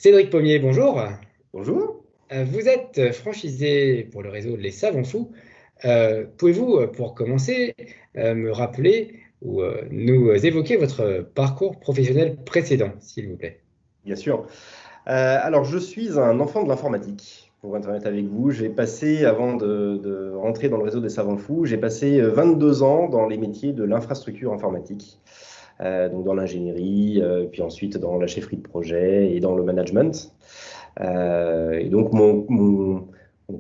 Cédric Pommier, bonjour. Bonjour. Vous êtes franchisé pour le réseau Les Savants Fous. Pouvez-vous, pour commencer, me rappeler ou nous évoquer votre parcours professionnel précédent, s'il vous plaît? Bien sûr. Alors, je suis un enfant de l'informatique. Pour être honnête avec vous, j'ai passé, avant de rentrer dans le réseau des savants fous, j'ai passé 22 ans dans les métiers de l'infrastructure informatique, donc dans l'ingénierie, puis ensuite dans la chefferie de projet et dans le management. Et donc, mon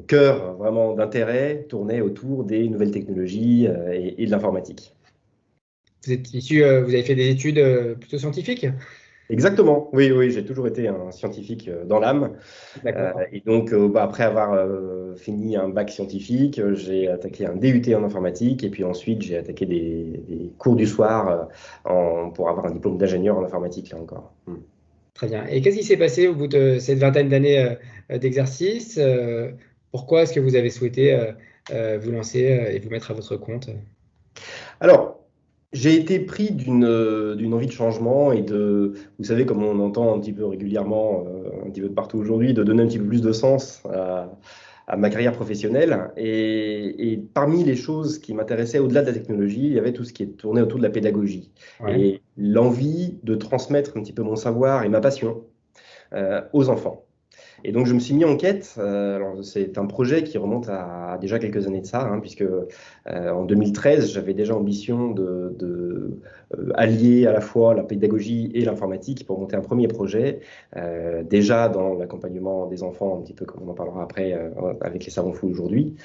cœur vraiment d'intérêt tournait autour des nouvelles technologies et de l'informatique. Vous avez fait des études plutôt scientifiques? Exactement, oui, oui, j'ai toujours été un scientifique dans l'âme. D'accord. Et donc, après avoir fini un bac scientifique, j'ai attaqué un DUT en informatique et puis ensuite j'ai attaqué des cours du soir pour avoir un diplôme d'ingénieur en informatique, là encore. Très bien. Et qu'est-ce qui s'est passé au bout de cette vingtaine d'années d'exercice? Pourquoi est-ce que vous avez souhaité vous lancer et vous mettre à votre compte? Alors, j'ai été pris d'une envie de changement vous savez, comme on entend un petit peu régulièrement, un petit peu de partout aujourd'hui, de donner un petit peu plus de sens à ma carrière professionnelle. Et parmi les choses qui m'intéressaient au-delà de la technologie, il y avait tout ce qui est tourné autour de la pédagogie Ouais. et l'envie de transmettre un petit peu mon savoir et ma passion aux enfants. Et donc, je me suis mis en quête. Alors, c'est un projet qui remonte à déjà quelques années de ça, hein, puisque en 2013, j'avais déjà ambition de allier à la fois la pédagogie et l'informatique pour monter un premier projet, déjà dans l'accompagnement des enfants, un petit peu comme on en parlera après avec les savants fous aujourd'hui.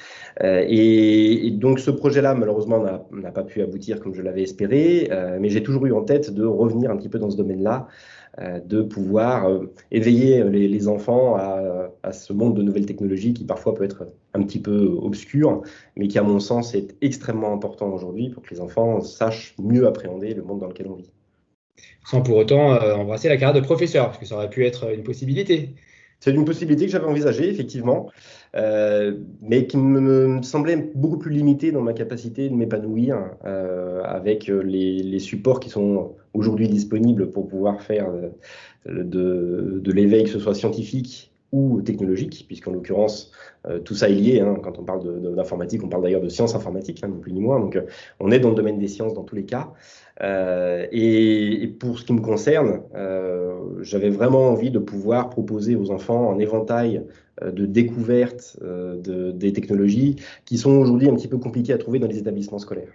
Et donc, ce projet-là, malheureusement, n'a pas pu aboutir comme je l'avais espéré, mais j'ai toujours eu en tête de revenir un petit peu dans ce domaine-là, de pouvoir éveiller les enfants à ce monde de nouvelles technologies qui parfois peut être un petit peu obscur, mais qui, à mon sens, est extrêmement important aujourd'hui pour que les enfants sachent mieux appréhender le monde dans lequel on vit. Sans pour autant embrasser la carrière de professeur, parce que ça aurait pu être une possibilité. C'est une possibilité que j'avais envisagée, effectivement, mais qui me semblait beaucoup plus limitée dans ma capacité de m'épanouir avec les supports qui sont aujourd'hui disponibles pour pouvoir faire de l'éveil, que ce soit scientifique ou technologique, puisqu'en l'occurrence, tout ça est lié, hein. Quand on parle d'informatique, on parle d'ailleurs de sciences informatiques, hein, ni plus ni moins. Donc, on est dans le domaine des sciences dans tous les cas. Et pour ce qui me concerne, j'avais vraiment envie de pouvoir proposer aux enfants un éventail de découvertes des technologies qui sont aujourd'hui un petit peu compliquées à trouver dans les établissements scolaires.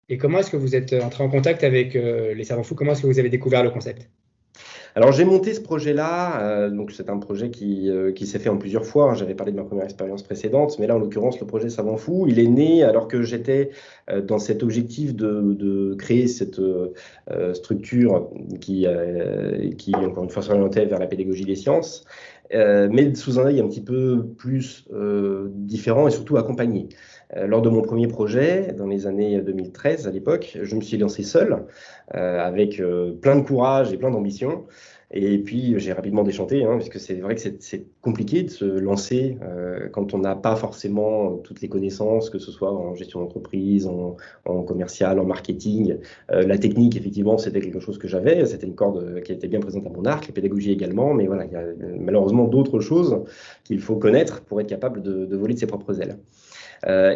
Et comment est-ce que vous êtes entré en contact avec les savants fous? Comment est-ce que vous avez découvert le concept? Alors j'ai monté ce projet-là, donc c'est un projet qui s'est fait en plusieurs fois, hein. J'avais parlé de ma première expérience précédente, mais là en l'occurrence le projet Savant Fou, il est né alors que j'étais dans cet objectif de créer cette structure qui encore une fois s'orientait vers la pédagogie des sciences, mais sous un œil un petit peu plus différent et surtout accompagné. Lors de mon premier projet, dans les années 2013 à l'époque, je me suis lancé seul, avec plein de courage et plein d'ambition. Et puis j'ai rapidement déchanté, hein, parce que c'est vrai que c'est compliqué de se lancer quand on n'a pas forcément toutes les connaissances, que ce soit en gestion d'entreprise, en commercial, en marketing. La technique, effectivement, c'était quelque chose que j'avais, c'était une corde qui était bien présente à mon arc, la pédagogie également, mais voilà, il y a malheureusement d'autres choses qu'il faut connaître pour être capable de voler de ses propres ailes.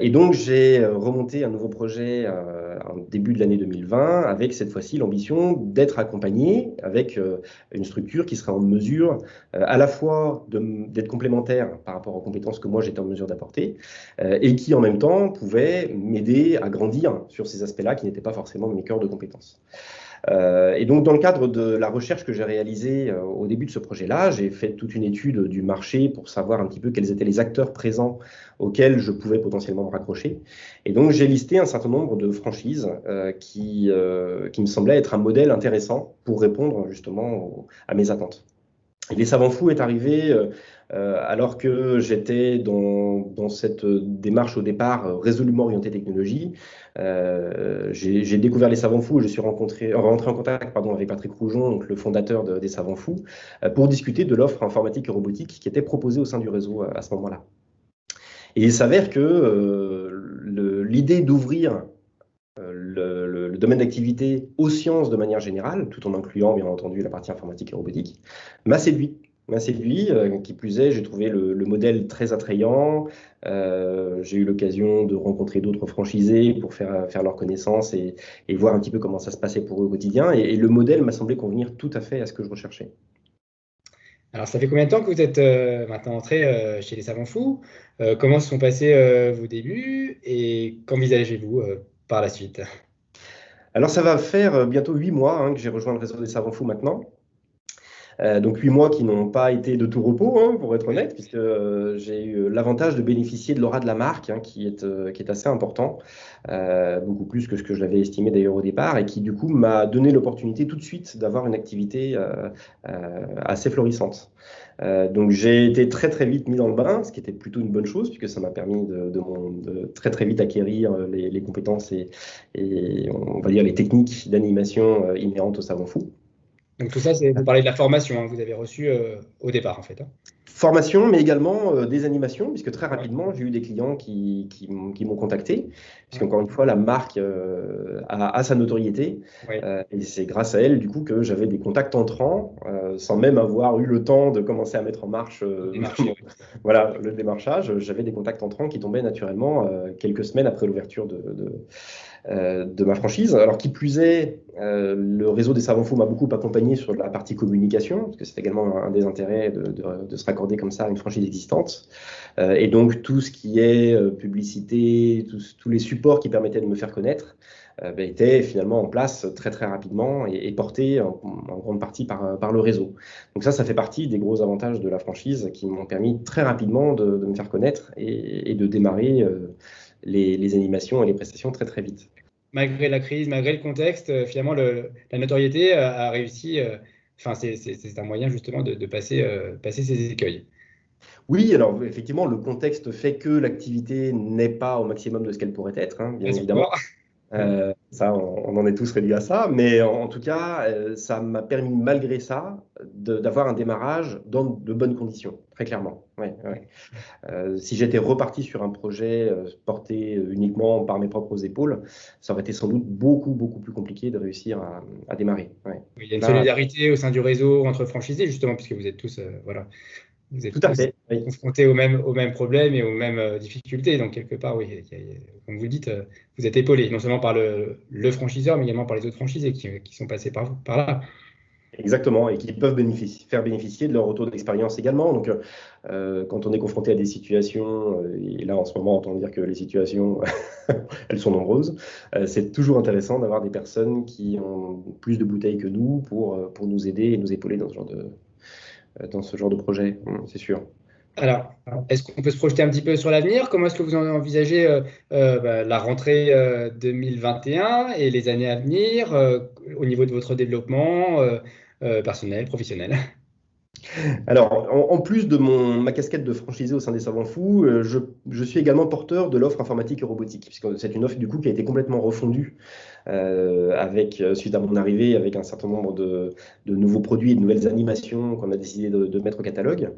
Et donc, j'ai remonté un nouveau projet en début de l'année 2020 avec cette fois-ci l'ambition d'être accompagné avec une structure qui serait en mesure à la fois d'être complémentaire par rapport aux compétences que moi j'étais en mesure d'apporter et qui en même temps pouvait m'aider à grandir sur ces aspects-là qui n'étaient pas forcément mes cœurs de compétences. Et donc, dans le cadre de la recherche que j'ai réalisée au début de ce projet-là, j'ai fait toute une étude du marché pour savoir un petit peu quels étaient les acteurs présents auxquels je pouvais potentiellement me raccrocher. Et donc, j'ai listé un certain nombre de franchises qui me semblaient être un modèle intéressant pour répondre justement à mes attentes. Et Les Savants Fous est arrivé alors que j'étais dans cette démarche au départ résolument orientée technologie. J'ai découvert Les Savants Fous et je suis rentré en contact pardon, avec Patrick Roujon, donc le fondateur des Savants Fous, pour discuter de l'offre informatique et robotique qui était proposée au sein du réseau à ce moment-là. Et il s'avère que l'idée d'ouvrir le domaine d'activité aux sciences de manière générale, tout en incluant bien entendu la partie informatique et robotique, m'a séduit. m'a séduit. Qui plus est, j'ai trouvé le modèle très attrayant. J'ai eu l'occasion de rencontrer d'autres franchisés pour faire leur connaissance et voir un petit peu comment ça se passait pour eux au quotidien. Et le modèle m'a semblé convenir tout à fait à ce que je recherchais. Alors, ça fait combien de temps que vous êtes maintenant entré chez les Savants Fous? Comment se sont passés vos débuts et qu'envisagez-vous par la suite? Alors, ça va faire bientôt 8 mois que j'ai rejoint le réseau des Savants Fous maintenant. Donc 8 mois qui n'ont pas été de tout repos, pour être Oui. honnête, puisque j'ai eu l'avantage de bénéficier de l'aura de la marque, qui est assez important, beaucoup plus que ce que je l'avais estimé d'ailleurs au départ, et qui du coup m'a donné l'opportunité tout de suite d'avoir une activité assez florissante. Donc j'ai été très très vite mis dans le bain, ce qui était plutôt une bonne chose, puisque ça m'a permis de très très vite acquérir les compétences et on va dire les techniques d'animation inhérentes au savant fou. Donc tout ça, vous parlez de la formation hein, que vous avez reçue au départ en fait. Hein. Formation, mais également des animations, puisque très Ouais, rapidement, j'ai eu des clients qui m'ont contacté, ouais, puisqu'encore une fois, la marque a sa notoriété, ouais. et c'est grâce à elle, du coup, que j'avais des contacts entrants, sans même avoir eu le temps de commencer à mettre en marche Le démarché, oui. voilà, le démarchage. J'avais des contacts entrants qui tombaient naturellement quelques semaines après l'ouverture de ma franchise. Alors, qui plus est, le réseau des Savants Fous m'a beaucoup accompagné sur la partie communication, parce que c'est également un des intérêts de se raccorder comme ça à une franchise existante. Et donc, tout ce qui est publicité, tous les supports qui permettaient de me faire connaître, étaient finalement en place très très rapidement et portés en grande partie par le réseau. Donc ça fait partie des gros avantages de la franchise qui m'ont permis très rapidement de me faire connaître et de démarrer les animations et les prestations très très vite. Malgré la crise, malgré le contexte, finalement, la notoriété a réussi. Enfin, c'est un moyen justement de passer ces écueils. Oui, alors effectivement, le contexte fait que l'activité n'est pas au maximum de ce qu'elle pourrait être, bien Bien sûr. évidemment. Ça, on en est tous réduits à ça, mais en tout cas, ça m'a permis malgré ça d'avoir un démarrage dans de bonnes conditions, très clairement. Ouais, ouais. Si j'étais reparti sur un projet porté uniquement par mes propres épaules, ça aurait été sans doute beaucoup, beaucoup plus compliqué de réussir à démarrer. Ouais. Il y a une Là, solidarité au sein du réseau entre franchisés, justement, puisque vous êtes tous, voilà, vous êtes tout à tous fait. Oui. confrontés aux mêmes problèmes et aux mêmes difficultés. Donc, quelque part, oui, comme vous le dites, vous êtes épaulés, non seulement par le franchiseur, mais également par les autres franchisés qui sont passés par là. Exactement, et qui peuvent faire bénéficier de leur retour d'expérience également. Donc, quand on est confronté à des situations, et là en ce moment, autant dire que les situations, elles sont nombreuses, c'est toujours intéressant d'avoir des personnes qui ont plus de bouteilles que nous pour nous aider et nous épauler dans ce genre de projet, c'est sûr. Alors, est-ce qu'on peut se projeter un petit peu sur l'avenir? Comment est-ce que vous en envisagez la rentrée 2021 et les années à venir au niveau de votre développement personnel, professionnel? Alors, en plus de ma casquette de franchisé au sein des Savants Fous, je suis également porteur de l'offre informatique et robotique, puisque c'est une offre du coup qui a été complètement refondue suite à mon arrivée, avec un certain nombre de nouveaux produits et de nouvelles animations qu'on a décidé de mettre au catalogue.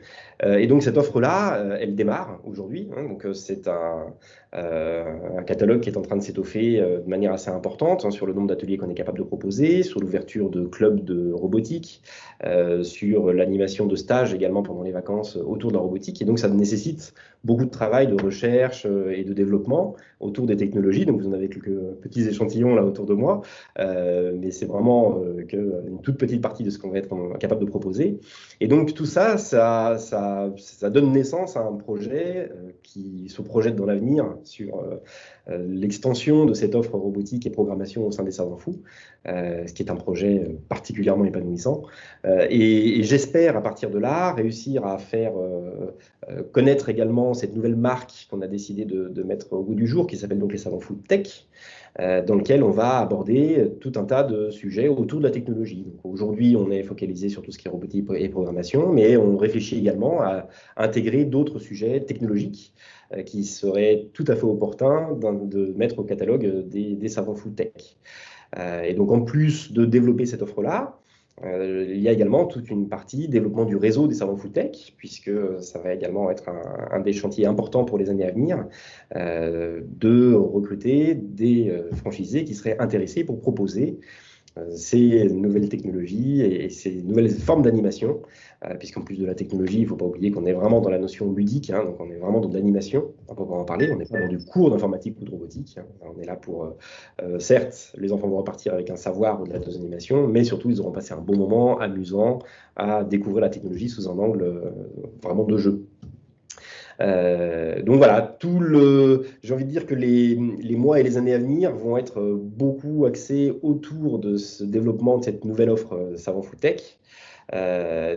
Et donc cette offre-là, elle démarre aujourd'hui. Donc c'est un catalogue qui est en train de s'étoffer de manière assez importante sur le nombre d'ateliers qu'on est capable de proposer, sur l'ouverture de clubs de robotique, sur l'animation de stages également pendant les vacances autour de la robotique. Et donc ça nécessite beaucoup de travail, de recherche et de développement autour des technologies. Donc vous en avez quelques petits échantillons là autour de moi, mais c'est vraiment une toute petite partie de ce qu'on va être capable de proposer. Et donc tout ça, ça donne naissance à un projet qui se projette dans l'avenir sur l'extension de cette offre robotique et programmation au sein des Savants Fous, ce qui est un projet particulièrement épanouissant. Et j'espère à partir de là réussir à faire connaître également cette nouvelle marque qu'on a décidé de mettre au goût du jour, qui s'appelle donc les Savants Fous Tech, dans lequel on va aborder tout un tas de sujets autour de la technologie. Aujourd'hui, on est focalisé sur tout ce qui est robotique et programmation, mais on réfléchit également à intégrer d'autres sujets technologiques qui seraient tout à fait opportuns de mettre au catalogue des Savants Fous Tech. Et donc, en plus de développer cette offre-là, il y a également toute une partie développement du réseau des Savants Fous Tech, puisque ça va également être un des chantiers importants pour les années à venir, de recruter des franchisés qui seraient intéressés pour proposer ces nouvelles technologies et ces nouvelles formes d'animation, puisqu'en plus de la technologie, il ne faut pas oublier qu'on est vraiment dans la notion ludique, hein, donc on est vraiment dans de l'animation, on peut en parler, on n'est pas dans du cours d'informatique ou de robotique, hein, on est là pour, certes, les enfants vont repartir avec un savoir au-delà de nos animations, mais surtout ils auront passé un bon moment amusant à découvrir la technologie sous un angle vraiment de jeu. Donc voilà, j'ai envie de dire que les mois et les années à venir vont être beaucoup axés autour de ce développement de cette nouvelle offre Savant Fou Tech,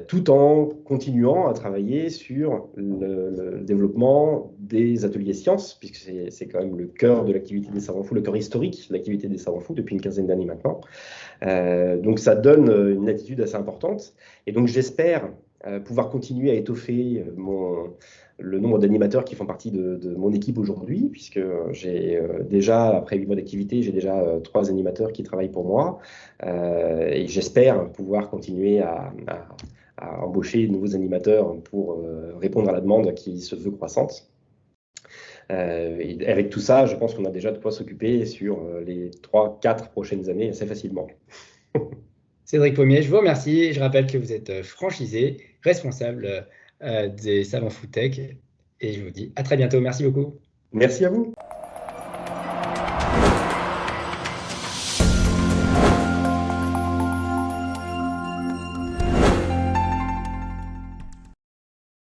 tout en continuant à travailler sur le développement des ateliers sciences, puisque c'est quand même le cœur de l'activité des Savants Fous, le cœur historique de l'activité des Savants Fous depuis une quinzaine d'années maintenant. Donc ça donne une attitude assez importante, et donc j'espère pouvoir continuer à étoffer le nombre d'animateurs qui font partie de mon équipe aujourd'hui, puisque j'ai déjà, après 8 mois d'activité, j'ai déjà 3 animateurs qui travaillent pour moi. Et j'espère pouvoir continuer à embaucher de nouveaux animateurs pour répondre à la demande qui se veut croissante. Et avec tout ça, je pense qu'on a déjà de quoi s'occuper sur les 3-4 prochaines années assez facilement. Cédric Pommier, je vous remercie. Je rappelle que vous êtes franchisé, responsable des Savants Fou Tech. Et je vous dis à très bientôt. Merci beaucoup. Merci à vous.